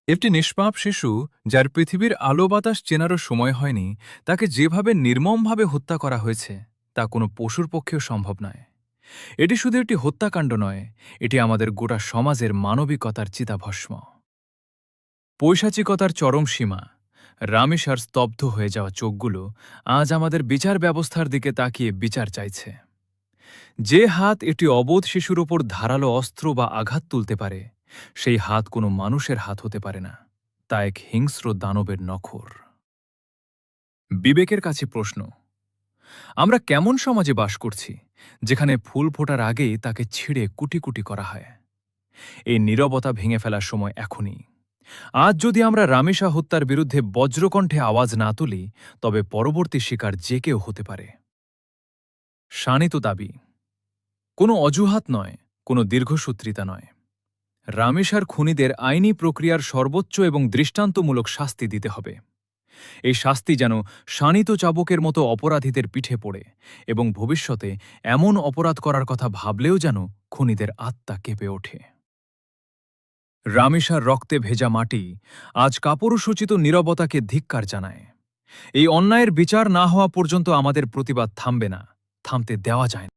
একটি নিষ্পাপ শিশু যার পৃথিবীর আলো বাতাস চেনারও সময় হয়নি, তাকে যেভাবে নির্মমভাবে হত্যা করা হয়েছে তা কোনো পশুর পক্ষেও সম্ভব নয়। এটি শুধু একটি হত্যাকাণ্ড নয়, এটি আমাদের গোটা সমাজের মানবিকতার চিতাভস্ম। পৈশাচিকতার চরম সীমা। রামেশার স্তব্ধ হয়ে যাওয়া চোখগুলো আজ আমাদের বিচার ব্যবস্থার দিকে তাকিয়ে বিচার চাইছে। যে হাত একটি অবোধ শিশুর ওপর ধারালো অস্ত্র বা আঘাত তুলতে পারে, সেই হাত কোনো মানুষের হাত হতে পারে না। তা এক হিংস্র দানবের নখর। বিবেকের কাছে প্রশ্ন, আমরা কেমন সমাজে বাস করছি যেখানে ফুল ফোটার আগেই তাকে ছিঁড়ে কুটি কুটি করা হয়? এই নীরবতা ভেঙে ফেলার সময় এখনই। আজ যদি আমরা রামেশা হত্যার বিরুদ্ধে বজ্রকণ্ঠে আওয়াজ না তুলি, তবে পরবর্তী শিকার যে কেউ হতে পারে। শানিত দাবি, কোনো অজুহাত নয়, কোনো দীর্ঘসূত্রিতা নয়। রামেশার খুনিদের আইনি প্রক্রিয়ার সর্বোচ্চ এবং দৃষ্টান্তমূলক শাস্তি দিতে হবে। এই শাস্তি যেন শানিত চাবকের মতো অপরাধীদের পিঠে পড়ে, এবং ভবিষ্যতে এমন অপরাধ করার কথা ভাবলেও যেন খুনিদের আত্মা কেঁপে ওঠে। রামেশার রক্তে ভেজা মাটি আজ কাপুরুষোচিত নীরবতাকে ধিক্কার জানায়। এই অন্যায়ের বিচার না হওয়া পর্যন্ত আমাদের প্রতিবাদ থামবে না, থামতে দেওয়া যায় না।